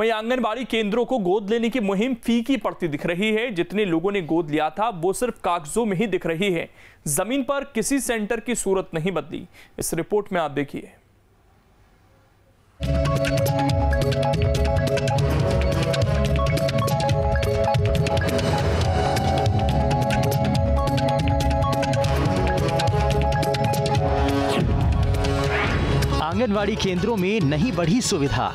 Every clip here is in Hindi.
वहीं आंगनबाड़ी केंद्रों को गोद लेने की मुहिम फीकी पड़ती दिख रही है। जितने लोगों ने गोद लिया था वो सिर्फ कागजों में ही दिख रही है, जमीन पर किसी सेंटर की सूरत नहीं बदली। इस रिपोर्ट में आप देखिए। आंगनवाड़ी केंद्रों में नहीं बढ़ी सुविधा,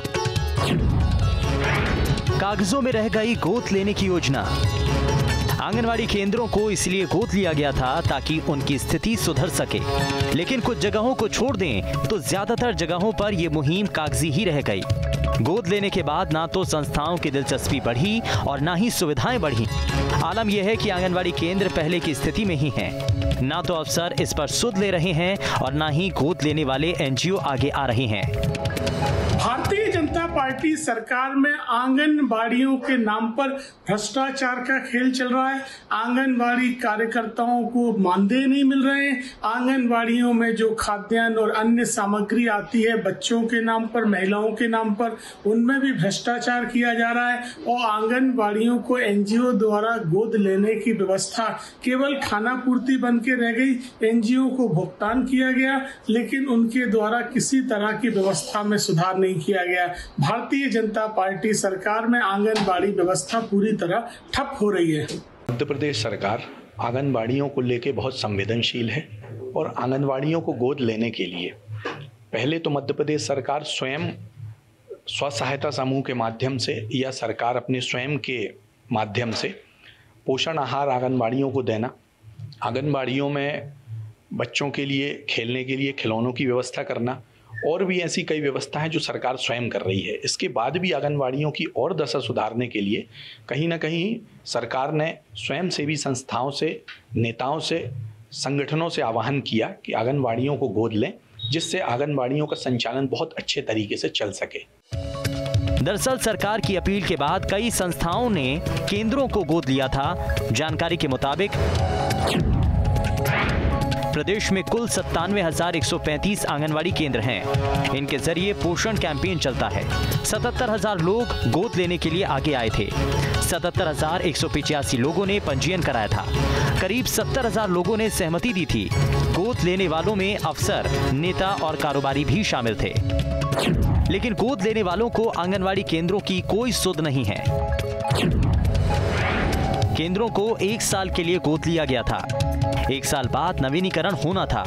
कागजों में रह गई गोद लेने की योजना। आंगनवाड़ी केंद्रों को इसलिए गोद लिया गया था ताकि उनकी स्थिति सुधर सके, लेकिन कुछ जगहों को छोड़ दें तो ज्यादातर जगहों पर यह मुहिम कागजी ही रह गई। गोद लेने के बाद ना तो संस्थाओं की दिलचस्पी बढ़ी और ना ही सुविधाएं बढ़ी। आलम यह है कि आंगनवाड़ी केंद्र पहले की स्थिति में ही हैं। ना तो अफसर इस पर सुध ले रहे हैं और ना ही गोद लेने वाले एनजीओ आगे आ रहे हैं। भारतीय जनता पार्टी सरकार में आंगनबाड़ियों के नाम पर भ्रष्टाचार का खेल चल रहा है। आंगनबाड़ी कार्यकर्ताओं को मानदेय नहीं मिल रहे हैं। आंगनबाड़ियों में जो खाद्यान्न और अन्य सामग्री आती है बच्चों के नाम पर, महिलाओं के नाम पर, उनमें भी भ्रष्टाचार किया जा रहा है। और आंगनबाड़ियों को एनजीओ द्वारा गोद लेने की व्यवस्था केवल खाना पूर्ति बन के रह गई। एनजीओ को भुगतान किया गया, लेकिन उनके द्वारा किसी तरह की व्यवस्था में सुधार नहीं किया गया। भारतीय जनता पार्टी सरकार में आंगनबाड़ी व्यवस्था पूरी तरह ठप हो रही है। मध्य प्रदेश सरकार आंगनबाड़ियों को लेकर बहुत संवेदनशील है और आंगनबाड़ियों को गोद लेने के लिए पहले तो मध्य प्रदेश सरकार स्वयं स्व सहायता समूह के माध्यम से या सरकार अपने स्वयं के माध्यम से पोषण आहार आंगनबाड़ियों को देना, आंगनबाड़ियों में बच्चों के लिए खेलने के लिए खिलौनों की व्यवस्था करना और भी ऐसी कई व्यवस्था है जो सरकार स्वयं कर रही है। इसके बाद भी आंगनबाड़ियों की और दशा सुधारने के लिए कहीं ना कहीं सरकार ने स्वयंसेवी संस्थाओं से, नेताओं से, संगठनों से आह्वान किया कि आंगनबाड़ियों को गोद लें, जिससे आंगनबाड़ियों का संचालन बहुत अच्छे तरीके से चल सके। दरअसल सरकार की अपील के बाद कई संस्थाओं ने केंद्रों को गोद लिया था। जानकारी के मुताबिक प्रदेश में कुल 97,135 आंगनवाड़ी केंद्र हैं। इनके जरिए पोषण कैंपेन चलता है। 77,000 लोग गोद लेने के लिए आगे आए थे। 77,185 लोगों ने पंजीयन कराया था। करीब 70,000 लोगों ने सहमति दी थी। गोद लेने वालों में अफसर, नेता और कारोबारी भी शामिल थे। लेकिन गोद लेने वालों को आंगनवाड़ी केंद्रों की कोई सुध नहीं है। केंद्रों को 1 साल के लिए गोद लिया गया था। 1 साल बाद नवीनीकरण होना था।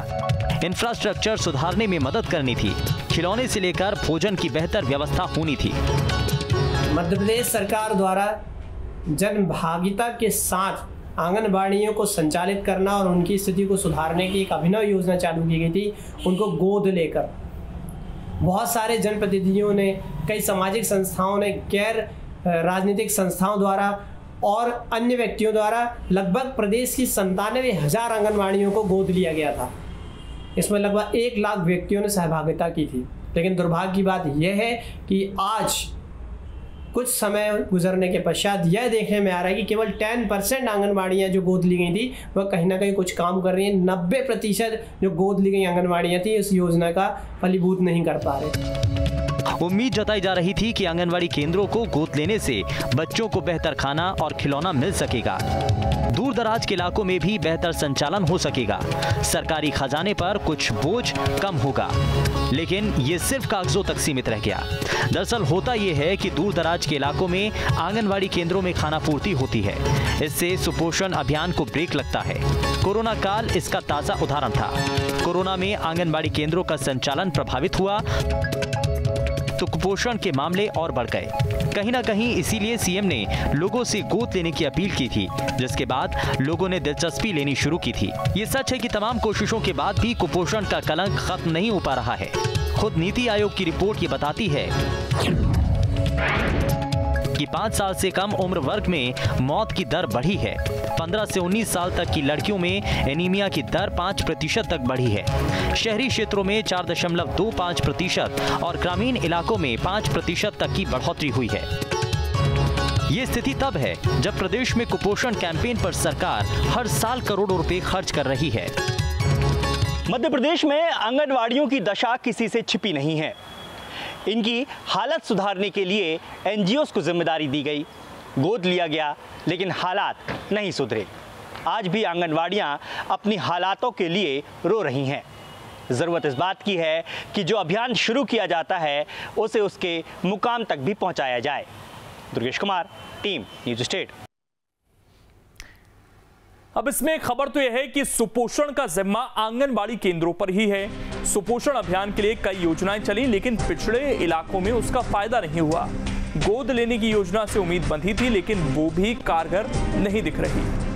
इंफ्रास्ट्रक्चर सुधारने में मदद करनी थी। खिलौने से लेकर भोजन की बेहतर व्यवस्था होनी थी। मध्य प्रदेश सरकार द्वारा जनभागिता के साथ आंगनबाड़ियों को संचालित करना और उनकी स्थिति को सुधारने की एक अभिनव योजना चालू की गई थी। उनको गोद लेकर बहुत सारे जनप्रतिनिधियों ने, कई सामाजिक संस्थाओं ने, गैर राजनीतिक संस्थाओं द्वारा और अन्य व्यक्तियों द्वारा लगभग प्रदेश की 97,000 आंगनबाड़ियों को गोद लिया गया था। इसमें लगभग 1 लाख व्यक्तियों ने सहभागिता की थी। लेकिन दुर्भाग्य की बात यह है कि आज कुछ समय गुजरने के पश्चात यह देखने में आ रहा है कि केवल 10% आंगनबाड़ियाँ जो गोद ली गई थी वह कहीं ना कहीं कुछ काम कर रही हैं। 90% जो गोद ली गई आंगनबाड़ियाँ थी इस योजना का फलीभूत नहीं कर पा रहे। उम्मीद जताई जा रही थी कि आंगनवाड़ी केंद्रों को गोद लेने से बच्चों को बेहतर खाना और खिलौना मिल सकेगा। दूर दराज के इलाकों में भी बेहतर संचालन हो सकेगा। सरकारी खजाने पर कुछ बोझ कम होगा। लेकिन ये सिर्फ कागजों तक सीमित रह गया। दरअसल होता यह है कि दूर दराज के इलाकों में आंगनवाड़ी केंद्रों में खाना पूर्ति होती है। इससे सुपोषण अभियान को ब्रेक लगता है। कोरोना काल इसका ताजा उदाहरण था। कोरोना में आंगनवाड़ी केंद्रों का संचालन प्रभावित हुआ तो कुपोषण के मामले और बढ़ गए। कहीं ना कहीं इसीलिए सीएम ने लोगों से गोद लेने की अपील की थी, जिसके बाद लोगों ने दिलचस्पी लेनी शुरू की थी। ये सच है कि तमाम कोशिशों के बाद भी कुपोषण का कलंक खत्म नहीं हो पा रहा है। खुद नीति आयोग की रिपोर्ट ये बताती है कि 5 साल से कम उम्र वर्ग में मौत की दर बढ़ी है। 15 से 19 साल तक की लड़कियों में एनीमिया की दर 5% तक बढ़ी है। शहरी क्षेत्रों में 4.25% और ग्रामीण इलाकों में 5% तक की बढ़ोतरी हुई है। ये स्थिति तब है जब प्रदेश में कुपोषण कैंपेन पर सरकार हर साल करोड़ों रुपए खर्च कर रही है। मध्य प्रदेश में आंगनवाड़ियों की दशा किसी से छिपी नहीं है। इनकी हालत सुधारने के लिए NGOs को जिम्मेदारी दी गई, गोद लिया गया, लेकिन हालात नहीं सुधरे। आज भी आंगनवाड़ियां अपनी हालातों के लिए रो रही हैं। ज़रूरत इस बात की है कि जो अभियान शुरू किया जाता है उसे उसके मुकाम तक भी पहुंचाया जाए। Durgesh Kumar, team news state. अब इसमें एक खबर तो यह है कि सुपोषण का जिम्मा आंगनबाड़ी केंद्रों पर ही है। सुपोषण अभियान के लिए कई योजनाएं चली, लेकिन पिछड़े इलाकों में उसका फायदा नहीं हुआ। गोद लेने की योजना से उम्मीद बंधी थी, लेकिन वो भी कारगर नहीं दिख रही।